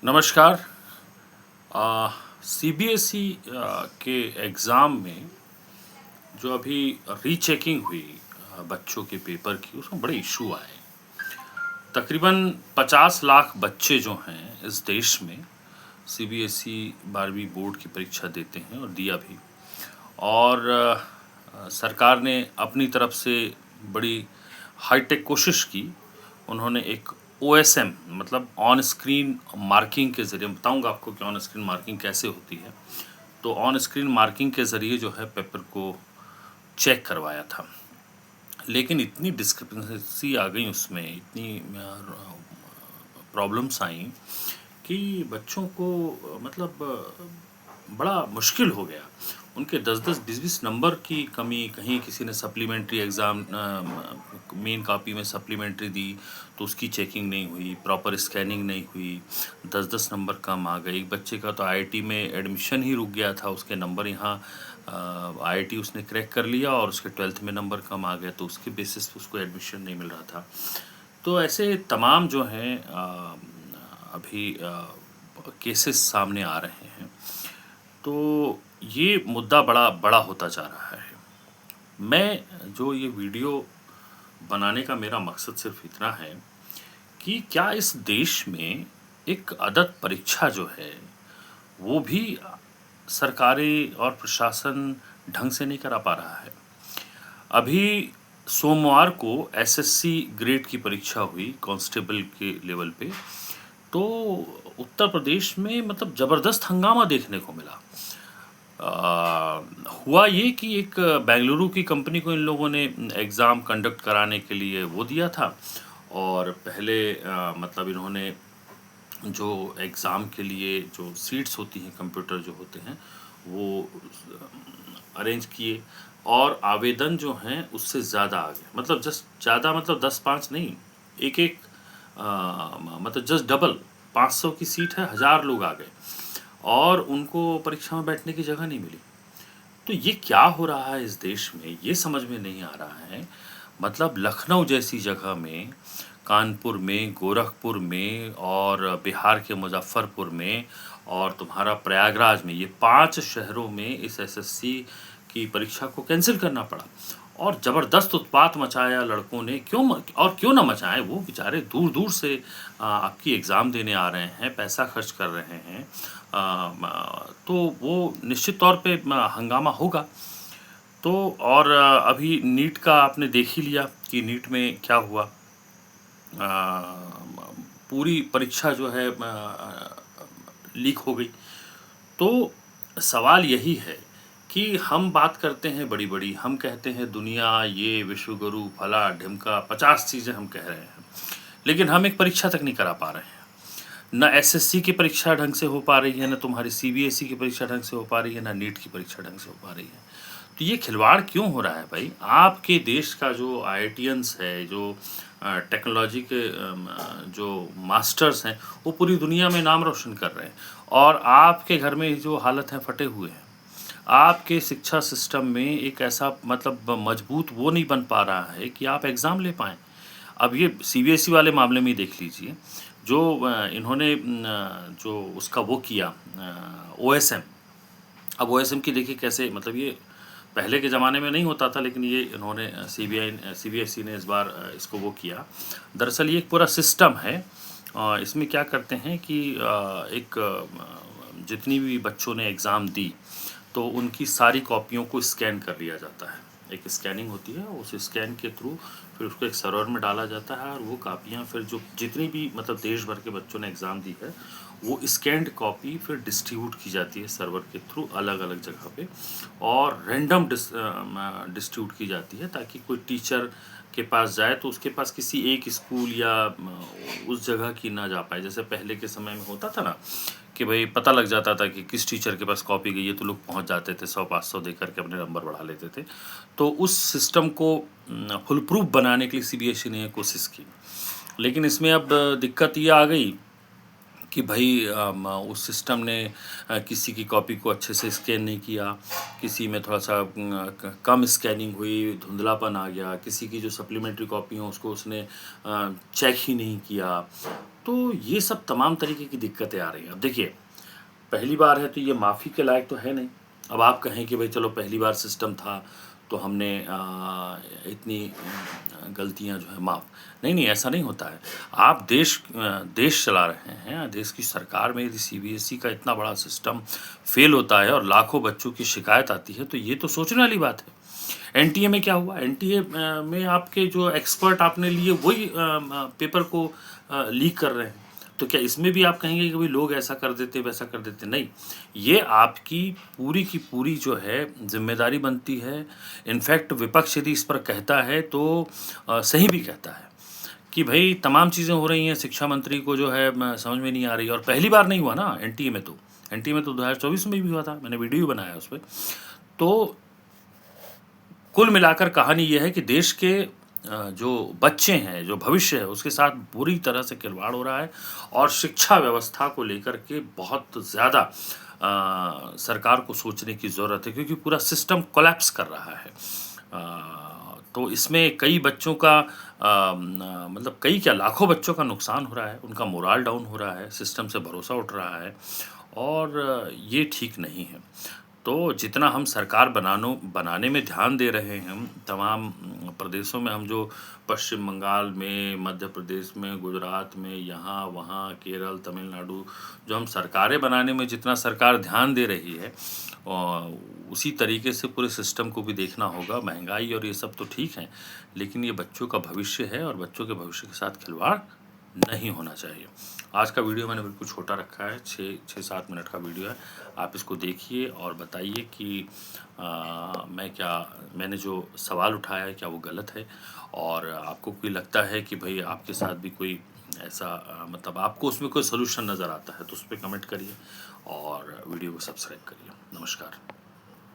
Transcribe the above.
नमस्कार। सीबीएसई के एग्ज़ाम में जो अभी रीचेकिंग हुई बच्चों के पेपर की, उसमें बड़े इशू आए। तकरीबन 50 लाख बच्चे जो हैं इस देश में सीबीएसई 12वीं बोर्ड की परीक्षा देते हैं और दिया भी। और सरकार ने अपनी तरफ से बड़ी हाईटेक कोशिश की। उन्होंने एक ओएसएम मतलब ऑन स्क्रीन मार्किंग के ज़रिए, बताऊंगा आपको कि ऑन स्क्रीन मार्किंग कैसे होती है। तो ऑन स्क्रीन मार्किंग के ज़रिए जो है पेपर को चेक करवाया था, लेकिन इतनी डिस्क्रिपेंसी आ गई उसमें, इतनी प्रॉब्लम्स आई कि बच्चों को बड़ा मुश्किल हो गया। उनके 10-10, 20-20 नंबर की कमी, कहीं किसी ने सप्लीमेंट्री एग्ज़ाम मेन कॉपी में सप्लीमेंट्री दी तो उसकी चेकिंग नहीं हुई, प्रॉपर स्कैनिंग नहीं हुई, 10-10 नंबर कम आ गए। एक बच्चे का तो आईआईटी में एडमिशन ही रुक गया था, उसके नंबर यहाँ आईआईटी उसने क्रैक कर लिया और उसके 12th में नंबर कम आ गया, तो उसके बेसिस पे उसको एडमिशन नहीं मिल रहा था। तो ऐसे तमाम जो हैं अभी केसेस सामने आ रहे हैं। तो ये मुद्दा बड़ा बड़ा होता जा रहा है। मैं जो ये वीडियो बनाने का मेरा मकसद सिर्फ इतना है कि क्या इस देश में एक आदत परीक्षा जो है वो भी सरकारें और प्रशासन ढंग से नहीं करा पा रहा है। अभी सोमवार को एसएससी ग्रेड की परीक्षा हुई कांस्टेबल के लेवल पे, तो उत्तर प्रदेश में ज़बरदस्त हंगामा देखने को मिला। हुआ ये कि एक बेंगलुरु की कंपनी को इन लोगों ने एग्ज़ाम कंडक्ट कराने के लिए वो दिया था, और पहले इन्होंने जो एग्ज़ाम के लिए जो सीट्स होती हैं, कंप्यूटर जो होते हैं, वो अरेंज किए, और आवेदन जो हैं उससे ज़्यादा आ गए। जस्ट ज़्यादा 10-5 नहीं, एक एक जस्ट डबल, 500 की सीट है, 1000 लोग आ गए और उनको परीक्षा में बैठने की जगह नहीं मिली। तो ये क्या हो रहा है इस देश में, ये समझ में नहीं आ रहा है। लखनऊ जैसी जगह में, कानपुर में, गोरखपुर में और बिहार के मुजफ्फरपुर में और तुम्हारा प्रयागराज में, ये 5 शहरों में इस एसएससी की परीक्षा को कैंसिल करना पड़ा और ज़बरदस्त उत्पात मचाया लड़कों ने। क्यों ना मचाएं, वो बेचारे दूर दूर से आपकी एग्ज़ाम देने आ रहे हैं, पैसा खर्च कर रहे हैं, तो वो निश्चित तौर पे हंगामा होगा। तो और अभी नीट का आपने देख ही लिया कि नीट में क्या हुआ। पूरी परीक्षा जो है लीक हो गई। तो सवाल यही है कि हम बात करते हैं बड़ी बड़ी, हम कहते हैं दुनिया, ये विश्वगुरु, फला ढिमका, 50 चीज़ें हम कह रहे हैं, लेकिन हम एक परीक्षा तक नहीं करा पा रहे हैं। ना एसएससी की परीक्षा ढंग से हो पा रही है, ना तुम्हारी सीबीएसई की परीक्षा ढंग से हो पा रही है, ना नीट की परीक्षा ढंग से हो पा रही है। तो ये खिलवाड़ क्यों हो रहा है भाई? आपके देश का जो आईआईटियंस है, जो टेक्नोलॉजी के जो मास्टर्स हैं, वो पूरी दुनिया में नाम रोशन कर रहे हैं, और आपके घर में जो हालत है, फटे हुए हैं। आपके शिक्षा सिस्टम में एक ऐसा मजबूत वो नहीं बन पा रहा है कि आप एग्ज़ाम ले पाएँ। अब ये सीबीएसई वाले मामले में ही देख लीजिए, जो इन्होंने जो उसका वो किया ओएसएम। अब ओएसएम की देखिए कैसे, ये पहले के ज़माने में नहीं होता था, लेकिन ये इन्होंने सीबीएसई ने इस बार इसको वो किया। दरअसल ये एक पूरा सिस्टम है। इसमें क्या करते हैं कि जितनी भी बच्चों ने एग्ज़ाम दी, तो उनकी सारी कॉपियों को स्कैन कर लिया जाता है। एक स्कैनिंग होती है, उस स्कैन के थ्रू फिर उसको एक सर्वर में डाला जाता है, और वो कापियाँ फिर जो जितनी भी देश भर के बच्चों ने एग्ज़ाम दी है, वो स्कैन्ड कॉपी फिर डिस्ट्रीब्यूट की जाती है सर्वर के थ्रू अलग अलग जगह पे, और रैंडम डिस्ट्रीब्यूट की जाती है, ताकि कोई टीचर के पास जाए तो उसके पास किसी एक स्कूल या उस जगह की ना जा पाए। जैसे पहले के समय में होता था ना कि भाई पता लग जाता था कि किस टीचर के पास कॉपी गई है, तो लोग पहुंच जाते थे, 100-500 दे करके अपने नंबर बढ़ा लेते थे। तो उस सिस्टम को फुल प्रूफ बनाने के लिए सीबीएसई ने कोशिश की, लेकिन इसमें अब दिक्कत ये आ गई कि भाई उस सिस्टम ने किसी की कॉपी को अच्छे से स्कैन नहीं किया, किसी में थोड़ा सा कम स्कैनिंग हुई, धुंधलापन आ गया, किसी की जो सप्लीमेंट्री कॉपी हो उसको उसने चेक ही नहीं किया। तो ये सब तमाम तरीके की दिक्कतें आ रही हैं। अब देखिए, पहली बार है तो ये माफ़ी के लायक तो है नहीं। अब आप कहें कि भाई चलो पहली बार सिस्टम था तो हमने इतनी गलतियां जो है माफ़, नहीं नहीं, ऐसा नहीं होता है। आप देश चला रहे हैं, देश की सरकार में यदि सीबीएसई का इतना बड़ा सिस्टम फेल होता है और लाखों बच्चों की शिकायत आती है तो ये तो सोचने वाली बात है। एनटीए में क्या हुआ? एनटीए में आपके जो एक्सपर्ट आपने लिए वही पेपर को लीक कर रहे हैं। तो क्या इसमें भी आप कहेंगे कि भाई लोग ऐसा कर देते वैसा कर देते? नहीं, ये आपकी पूरी की पूरी जो है जिम्मेदारी बनती है। इनफैक्ट विपक्ष यदि इस पर कहता है तो सही भी कहता है कि भाई तमाम चीज़ें हो रही हैं, शिक्षा मंत्री को जो है समझ में नहीं आ रही। और पहली बार नहीं हुआ ना एनटीए में, तो एनटीए में तो 2024 में भी हुआ था, मैंने वीडियो भी बनाया उस पर। तो कुल मिलाकर कहानी यह है कि देश के जो बच्चे हैं, जो भविष्य है, उसके साथ बुरी तरह से खिलवाड़ हो रहा है और शिक्षा व्यवस्था को लेकर के बहुत ज़्यादा सरकार को सोचने की ज़रूरत है, क्योंकि पूरा सिस्टम कोलैप्स कर रहा है। तो इसमें कई बच्चों का मतलब कई क्या लाखों बच्चों का नुकसान हो रहा है, उनका मोराल डाउन हो रहा है, सिस्टम से भरोसा उठ रहा है और ये ठीक नहीं है। तो जितना हम सरकार बनाने में ध्यान दे रहे हैं, तमाम प्रदेशों में हम जो पश्चिम बंगाल में, मध्य प्रदेश में, गुजरात में, यहाँ वहाँ, केरल, तमिलनाडु, जो हम सरकारें बनाने में जितना सरकार ध्यान दे रही है, उसी तरीके से पूरे सिस्टम को भी देखना होगा। महंगाई और ये सब तो ठीक है, लेकिन ये बच्चों का भविष्य है और बच्चों के भविष्य के साथ खिलवाड़ नहीं होना चाहिए। आज का वीडियो मैंने बिल्कुल छोटा रखा है, 6-7 मिनट का वीडियो है। आप इसको देखिए और बताइए कि मैंने जो सवाल उठाया है क्या वो गलत है, और आपको कोई लगता है कि भाई आपके साथ भी कोई ऐसा मतलब आपको उसमें कोई सोल्यूशन नज़र आता है तो उस पर कमेंट करिए और वीडियो को सब्सक्राइब करिए। नमस्कार।